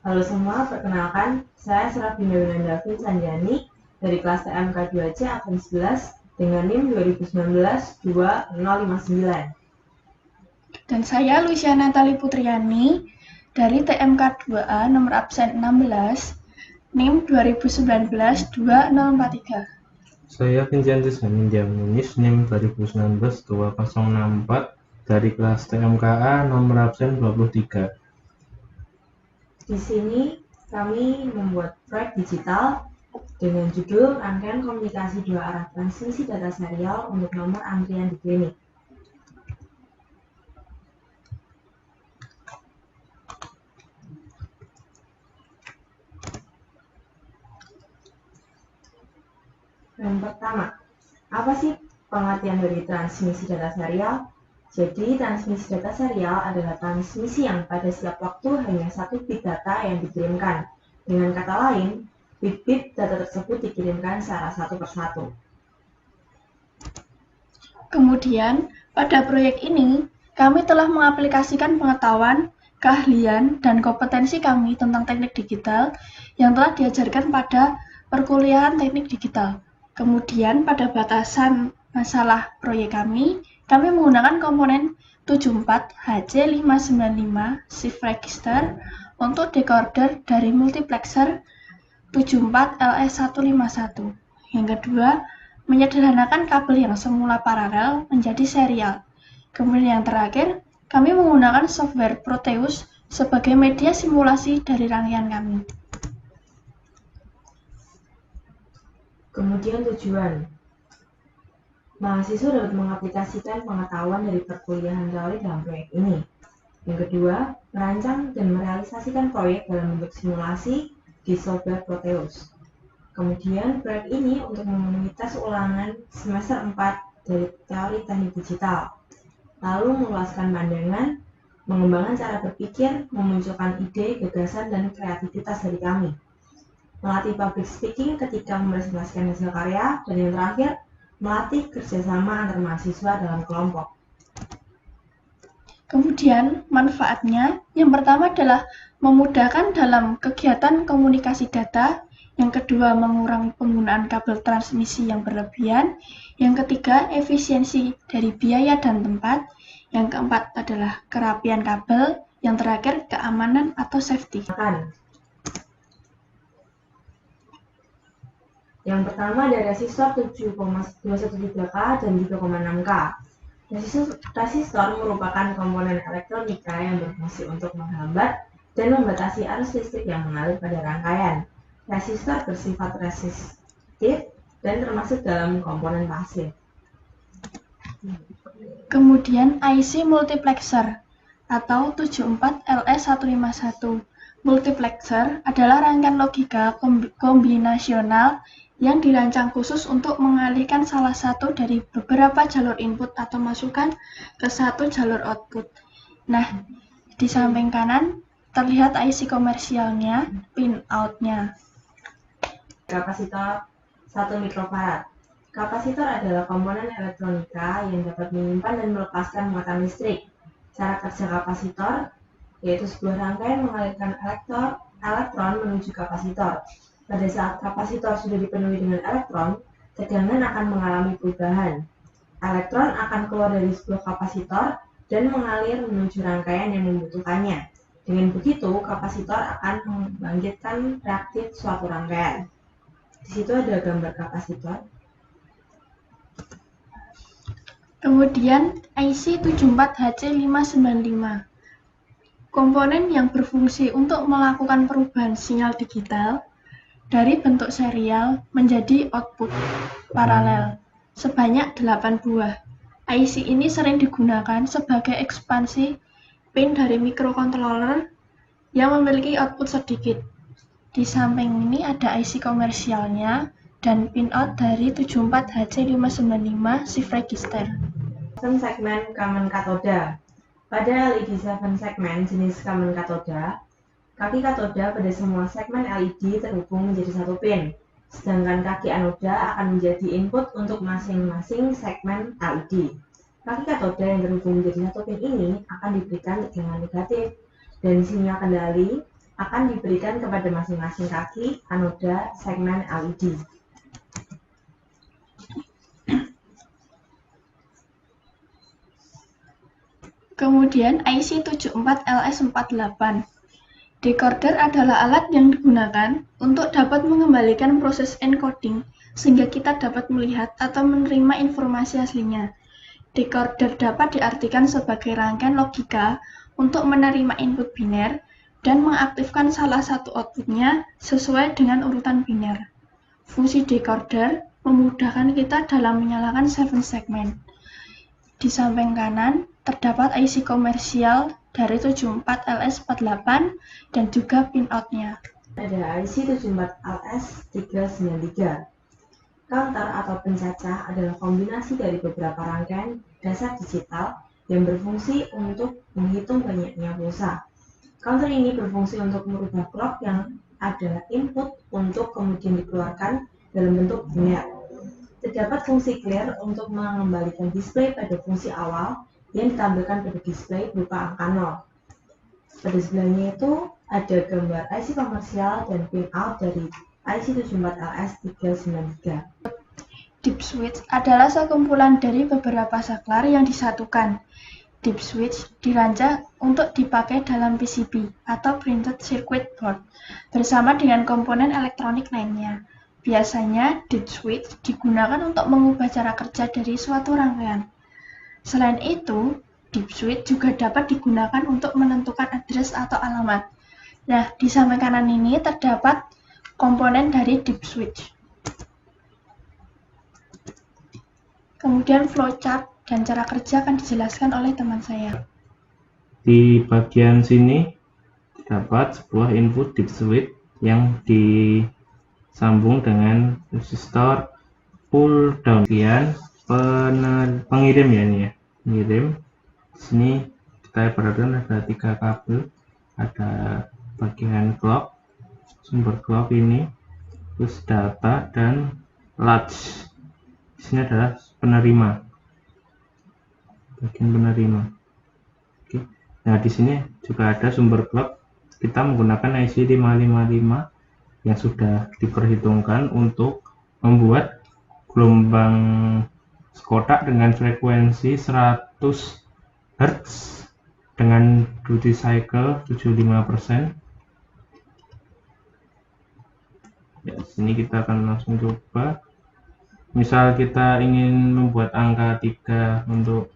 Halo semua, perkenalkan, saya Serafina Winandavin Sanjani dari kelas TMK 2C angkatan 11 dengan NIM 2019-20059. Dan saya Lucia Natali Putriani dari TMK 2A nomor absen 16, NIM 2019-2043. Saya Vinciantis Hanindya Munis, NIM 2019-2064 dari kelas TMKA nomor absen 23. Di sini kami membuat proyek digital dengan judul Rangkaian Komunikasi Dua Arah Transmisi Data Serial untuk Nomor Antrian di Klinik. Yang pertama, apa sih pengertian dari transmisi data serial? Jadi, transmisi data serial adalah transmisi yang pada setiap waktu hanya satu bit data yang dikirimkan. Dengan kata lain, bit-bit data tersebut dikirimkan secara satu persatu. Kemudian, pada proyek ini, kami telah mengaplikasikan pengetahuan, keahlian, dan kompetensi kami tentang teknik digital yang telah diajarkan pada perkuliahan teknik digital. Kemudian, pada batasan masalah proyek kami menggunakan komponen 74HC595 shift register untuk decoder dari multiplexer 74LS151. Yang kedua, menyederhanakan kabel yang semula paralel menjadi serial. Kemudian yang terakhir, kami menggunakan software Proteus sebagai media simulasi dari rangkaian kami. Kemudian tujuan. Mahasiswa dapat mengaplikasikan pengetahuan dari perkuliahan teori dalam proyek ini. Yang kedua, merancang dan merealisasikan proyek dalam bentuk simulasi di software Proteus. Kemudian, proyek ini untuk memenuhi tes ulangan semester 4 dari teori teknik digital. Lalu meluaskan pandangan, mengembangkan cara berpikir, memunculkan ide, gagasan, dan kreativitas dari kami. Melatih public speaking ketika mempresentasikan hasil karya, dan yang terakhir, melatih kerjasama antar mahasiswa dalam kelompok. Kemudian, manfaatnya yang pertama adalah memudahkan dalam kegiatan komunikasi data, yang kedua mengurangi penggunaan kabel transmisi yang berlebihan, yang ketiga efisiensi dari biaya dan tempat, yang keempat adalah kerapian kabel, yang terakhir keamanan atau safety. Yang pertama ada resistor 7,213K dan 3,6K. Resistor merupakan komponen elektronika yang berfungsi untuk menghambat dan membatasi arus listrik yang mengalir pada rangkaian. Resistor bersifat resistif dan termasuk dalam komponen pasif. Kemudian IC multiplexer atau 74LS151. Multiplexer adalah rangkaian logika kombinasional yang dirancang khusus untuk mengalihkan salah satu dari beberapa jalur input atau masukan ke satu jalur output. Nah, di samping kanan terlihat IC komersialnya, pin out-nya. Kapasitor 1 mikrofarad. Kapasitor adalah komponen elektronika yang dapat menyimpan dan melepaskan muatan listrik. Cara kerja kapasitor yaitu sebuah rangkaian mengalirkan elektron menuju kapasitor. Pada saat kapasitor sudah dipenuhi dengan elektron, tegangan akan mengalami perubahan. Elektron akan keluar dari sebuah kapasitor dan mengalir menuju rangkaian yang membutuhkannya. Dengan begitu, kapasitor akan membangkitkan reaktif suatu rangkaian. Di situ ada gambar kapasitor. Kemudian IC 74HC595. Komponen yang berfungsi untuk melakukan perubahan sinyal digital dari bentuk serial menjadi output paralel sebanyak 8 buah. IC ini sering digunakan sebagai ekspansi pin dari microcontroller yang memiliki output sedikit. Di samping ini ada IC komersialnya dan pinout dari 74HC595 shift register. Segmen common katoda. Pada LED 7 segmen jenis common katoda, kaki katoda pada semua segmen LED terhubung menjadi satu pin, sedangkan kaki anoda akan menjadi input untuk masing-masing segmen LED. Kaki katoda yang terhubung menjadi satu pin ini akan diberikan tegangan negatif, dan sinyal kendali akan diberikan kepada masing-masing kaki anoda segmen LED. Kemudian IC 74LS48. Decoder adalah alat yang digunakan untuk dapat mengembalikan proses encoding sehingga kita dapat melihat atau menerima informasi aslinya. Decoder dapat diartikan sebagai rangkaian logika untuk menerima input biner dan mengaktifkan salah satu outputnya sesuai dengan urutan biner. Fungsi decoder memudahkan kita dalam menyalakan 7 segmen. Di samping kanan terdapat IC komersial dari 74LS48 dan juga pinoutnya. Ada IC 74LS393. Counter atau pencacah adalah kombinasi dari beberapa rangkaian dasar digital yang berfungsi untuk menghitung banyaknya pulsa. Counter ini berfungsi untuk merubah clock yang ada input untuk kemudian dikeluarkan dalam bentuk biner. Terdapat fungsi clear untuk mengembalikan display pada fungsi awal yang ditampilkan pada display berupa angka 0. Pada sebelahnya itu ada gambar IC komersial dan pinout dari IC 74LS393. Deep switch adalah sekumpulan dari beberapa saklar yang disatukan. Deep switch dirancang untuk dipakai dalam PCB atau printed circuit board bersama dengan komponen elektronik lainnya. Biasanya, deep switch digunakan untuk mengubah cara kerja dari suatu rangkaian. Selain itu, deep switch juga dapat digunakan untuk menentukan address atau alamat. Nah, di samping kanan ini terdapat komponen dari deep switch. Kemudian flowchart dan cara kerja akan dijelaskan oleh teman saya. Di bagian sini terdapat sebuah input deep switch yang disambung dengan resistor pull down. Kemudian pengirim ya ini ya, pengirim. Di sini kita perhatikan ada 3 kabel, ada bagian clock, sumber clock ini, terus data dan latch. Di sini adalah penerima, bagian penerima. Oke. Nah di sini juga ada sumber clock. Kita menggunakan IC 555 yang sudah diperhitungkan untuk membuat gelombang kotak dengan frekuensi 100 Hz dengan duty cycle 75%. Ya, sini kita akan langsung coba. Misal kita ingin membuat angka 3 untuk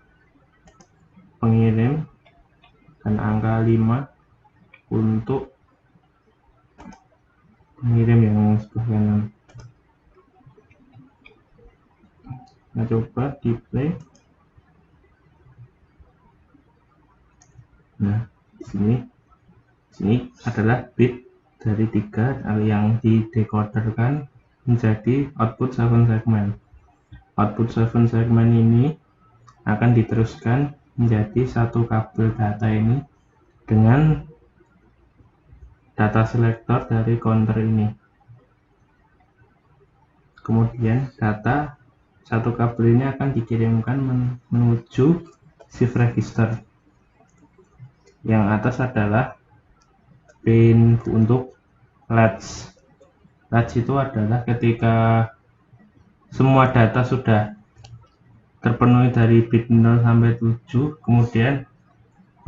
pengirim dan angka 5 untuk pengirim yang sebelah kanan. Nah, coba di play. Nah, di sini adalah bit dari 3 yang didecoderkan menjadi output 7 segmen. Output 7 segmen ini akan diteruskan menjadi satu kabel data ini dengan data selector dari counter ini. Kemudian data satu kabel ini akan dikirimkan menuju shift register. Yang atas adalah pin untuk latch. Latch itu adalah ketika semua data sudah terpenuhi dari bit 0 sampai 7, kemudian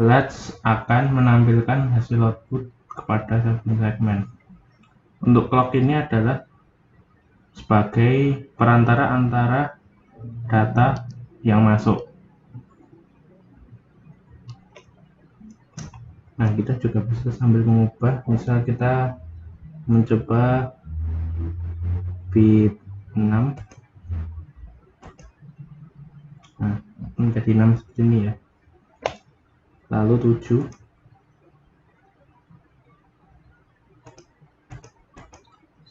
latch akan menampilkan hasil output kepada segmen. Untuk clock ini adalah sebagai perantara antara data yang masuk. Nah, kita juga bisa sambil mengubah, misal kita mencoba bit 6. Nah, menjadi 6 seperti ini ya. Lalu 7.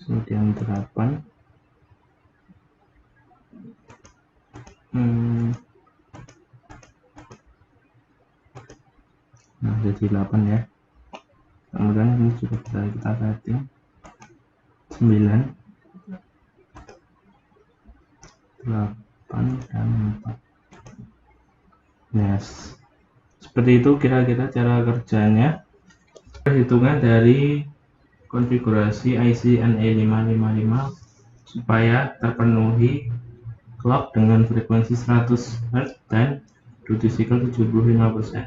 Kemudian 8. Nah, jadi 8 ya. Kemudian ini juga bisa kita setting 9, 8 dan 4. Yes. Seperti itu kira-kira cara kerjanya. Perhitungan dari konfigurasi IC NE555 supaya terpenuhi clock dengan frekuensi 100 Hz dan duty cycle 75%.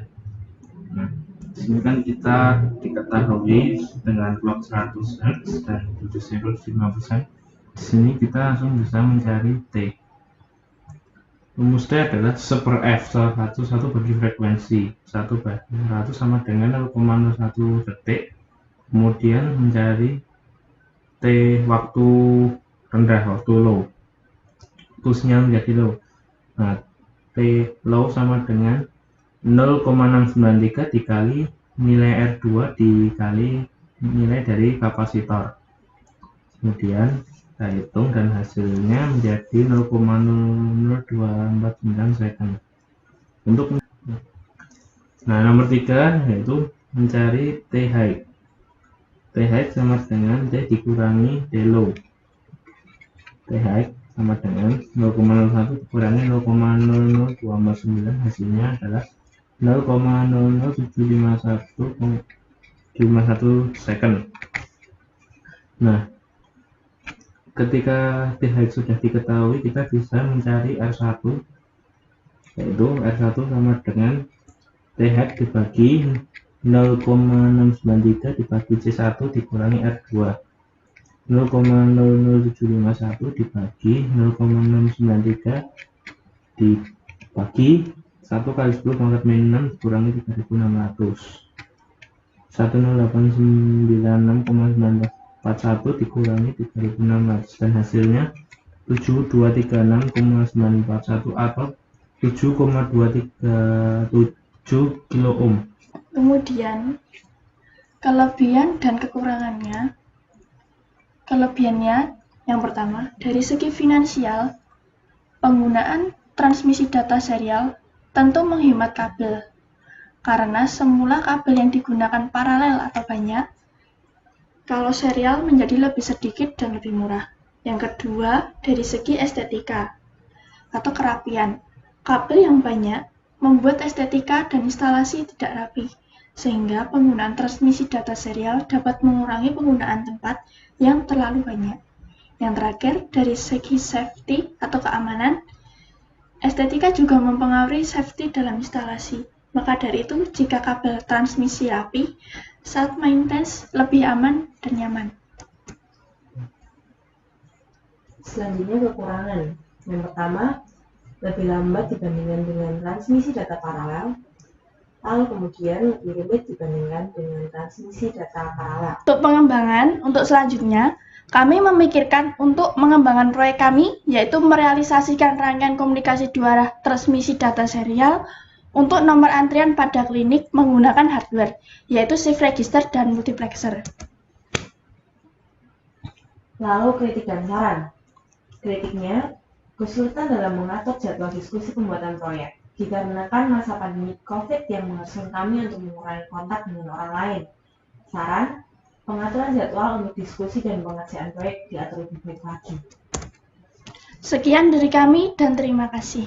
Nah, di sini kan kita diketahui dengan clock 100 Hz dan duty cycle 75%. Di sini kita langsung bisa mencari T. Rumus T adalah 1 per F, salah satu bagi frekuensi 1 bagi 100 sama dengan 0,01 detik. Kemudian mencari T waktu rendah, waktu low, waktu sinyal menjadi low. Nah, T low sama dengan 0,693 dikali nilai R2 dikali nilai dari kapasitor. Kemudian kita hitung dan hasilnya menjadi 0,00249 second. Nomor 3 yaitu mencari T high. T high sama dengan T dikurangi T low. T high sama dengan 0,01 dikurangi 0,00249, hasilnya adalah 0,00751 second. Nah, ketika T high sudah diketahui, kita bisa mencari R1, yaitu R1 sama dengan T high dibagi 0,693 dibagi C1 dikurangi R2. 0,00751 dibagi 0,693 dibagi 1 kali 10 pangkat min 6 dikurangi 3600. 1089,941 dikurangi 3600 dan hasilnya 7236,941 atau 7,237 kilo ohm. Kemudian, kelebihan dan kekurangannya. Kelebihannya, yang pertama, dari segi finansial, penggunaan transmisi data serial tentu menghemat kabel, karena semula kabel yang digunakan paralel atau banyak, kalau serial menjadi lebih sedikit dan lebih murah. Yang kedua, dari segi estetika atau kerapian, kabel yang banyak membuat estetika dan instalasi tidak rapi, sehingga penggunaan transmisi data serial dapat mengurangi penggunaan tempat yang terlalu banyak. Yang terakhir, dari segi safety atau keamanan, estetika juga mempengaruhi safety dalam instalasi. Maka dari itu, jika kabel transmisi rapi, saat maintenance lebih aman dan nyaman. Selanjutnya kekurangan. Yang pertama, lebih lambat dibandingkan dengan transmisi data paralel. Lalu kemudian lebih rumit dibandingkan dengan transmisi data paralel. Untuk pengembangan, untuk selanjutnya, kami memikirkan untuk mengembangkan proyek kami, yaitu merealisasikan rangkaian komunikasi dua arah transmisi data serial untuk nomor antrian pada klinik menggunakan hardware, yaitu shift register dan multiplexer. Lalu kritik dan saran. Kritiknya, kesulitan dalam mengatur jadwal diskusi pembuatan proyek, dikarenakan masa pandemi COVID yang mengharuskan kami untuk mengurangi kontak dengan orang lain. Saran, pengaturan jadwal untuk diskusi dan pengerjaan proyek diatur lebih baik lagi. Sekian dari kami dan terima kasih.